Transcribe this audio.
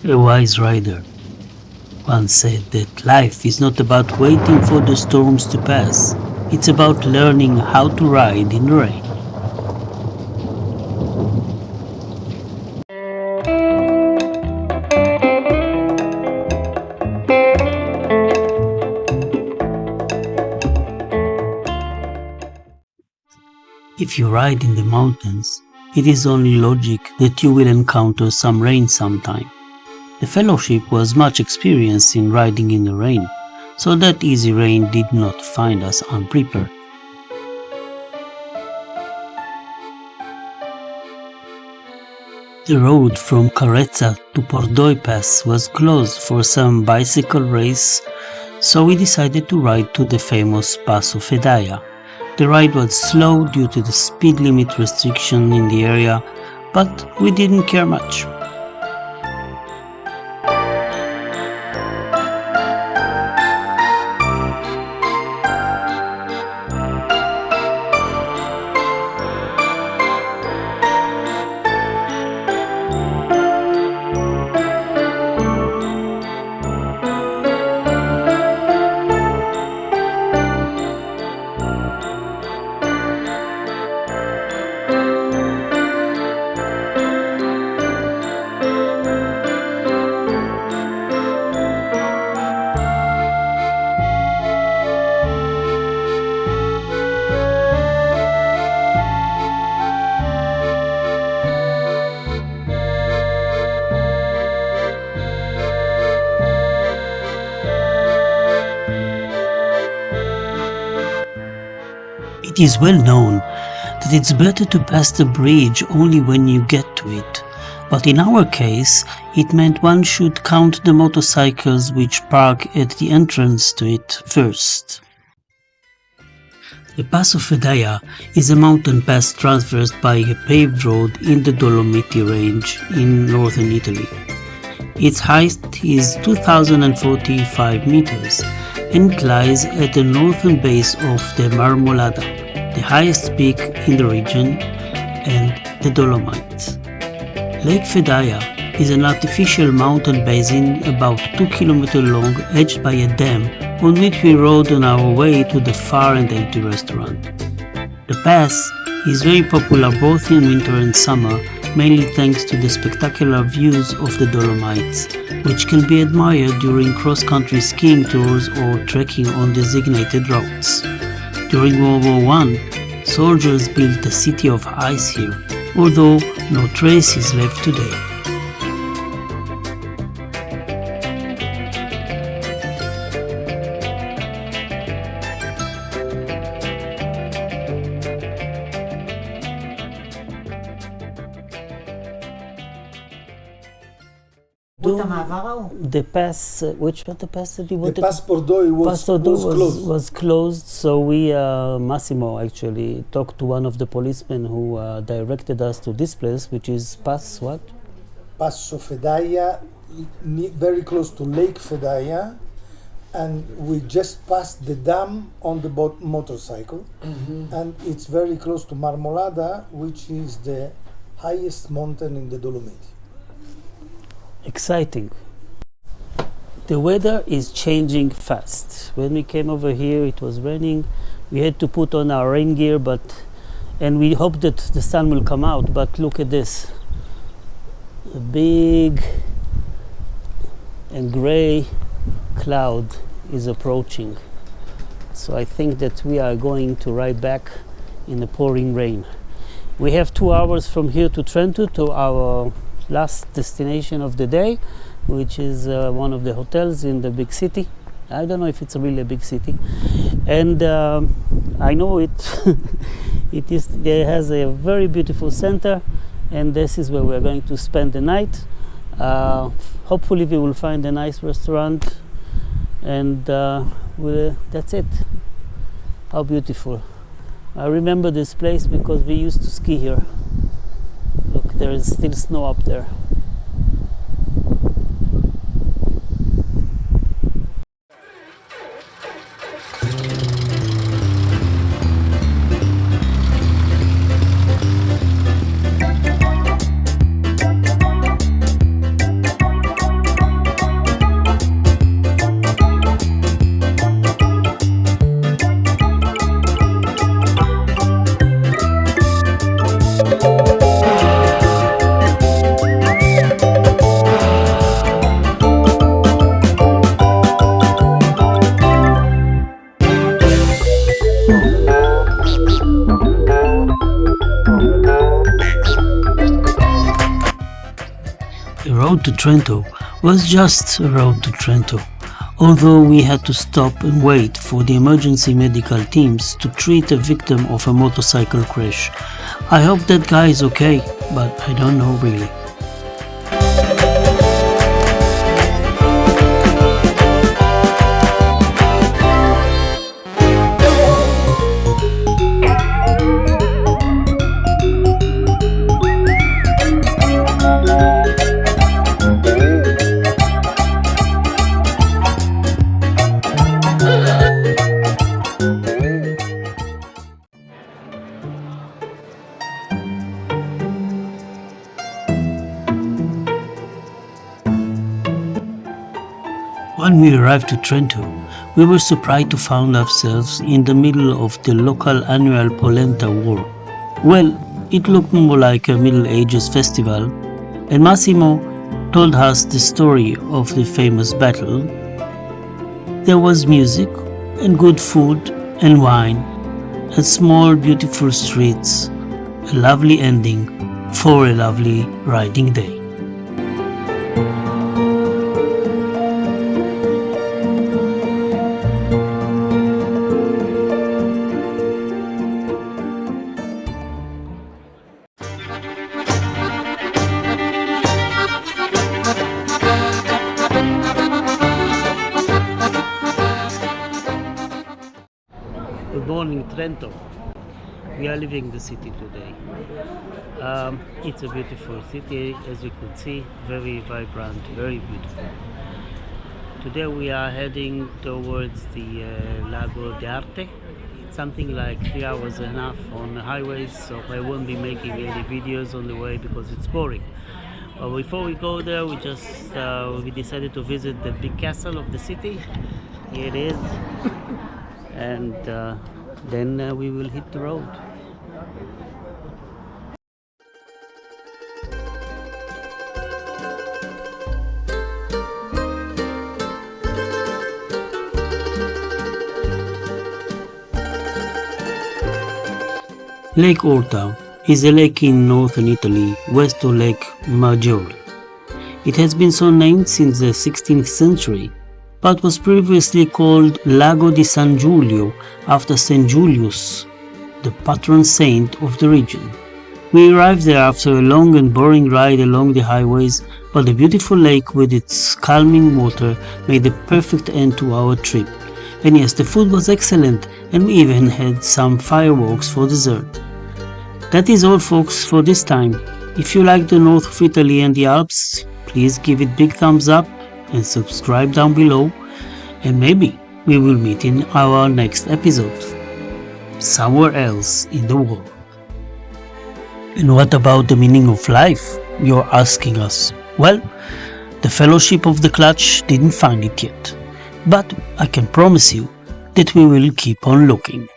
A wise rider once said that life is not about waiting for the storms to pass, it's about learning how to ride in the rain. If you ride in the mountains, it is only logic that you will encounter some rain sometime. The fellowship was much experienced in riding in the rain, so that easy rain did not find us unprepared. The road from Carezza to Pordoi Pass was closed for some bicycle race, so we decided to ride to the famous Passo Fedaia. The ride was slow due to the speed limit restriction in the area, but we didn't care much. It is well known that it's better to pass the bridge only when you get to it, but in our case it meant one should count the motorcycles which park at the entrance to it first. The Passo Fedaia is a mountain pass traversed by a paved road in the Dolomites range in northern Italy. Its height is 2,045 meters and it lies at the northern base of the Marmolada, the highest peak in the region, and the Dolomites. Lake Fedaia is an artificial mountain basin about 2 kilometers long, edged by a dam on which we rode on our way to the far and empty restaurant. The pass is very popular both in winter and summer, mainly thanks to the spectacular views of the Dolomites, which can be admired during cross-country skiing tours or trekking on designated routes. During World War I, soldiers built a city of ice here, although no trace is left today. The pass, which was the pass that you wanted? The Pass Pordoi was closed, so we, Massimo actually, talked to one of the policemen who directed us to this place, which is Pass what? Passo Fedaia, very close to Lake Fedaia, and we just passed the dam on the motorcycle, and it's very close to Marmolada, which is the highest mountain in the Dolomites. Exciting. The weather is changing fast. When we came over here it was raining. We had to put on our rain gear, and we hope that the sun will come out, but look at this. A big and gray cloud is approaching. So I think that we are going to ride back in the pouring rain. We have 2 hours from here to Trento, to our last destination of the day, which is one of the hotels in the big city. I don't know if it's really a big city, and I know it. It has a very beautiful center, and this is where we're going to spend the night. Hopefully we will find a nice restaurant, and that's it. How beautiful. I remember this place because we used to ski here. Look, there is still snow up there. The road to Trento was just a road to Trento, although we had to stop and wait for the emergency medical teams to treat a victim of a motorcycle crash. I hope that guy is okay, but I don't know really. When we arrived to Trento, we were surprised to find ourselves in the middle of the local annual polenta war. Well, it looked more like a Middle Ages festival, and Massimo told us the story of the famous battle. There was music and good food and wine and small beautiful streets, a lovely ending for a lovely riding day. Good morning, Trento. We are leaving the city today. It's a beautiful city, as you could see, very vibrant, very beautiful. Today we are heading towards the Lago d'Arte. It's something like 3 hours and a half on the highways, so I won't be making any videos on the way because it's boring. But before we go there, we decided to visit the big castle of the city. Here it is. And then we will hit the road. Lake Orta is a lake in northern Italy, west of Lake Maggiore. It has been so named since the 16th century, but was previously called Lago di San Giulio after St. Julius, the patron saint of the region. We arrived there after a long and boring ride along the highways, but the beautiful lake with its calming water made a perfect end to our trip. And yes, the food was excellent, and we even had some fireworks for dessert. That is all, folks, for this time. If you like the north of Italy and the Alps, please give it big thumbs up and subscribe down below, and maybe we will meet in our next episode, somewhere else in the world. And what about the meaning of life, you're asking us? Well, the Fellowship of the Clutch didn't find it yet, but I can promise you that we will keep on looking.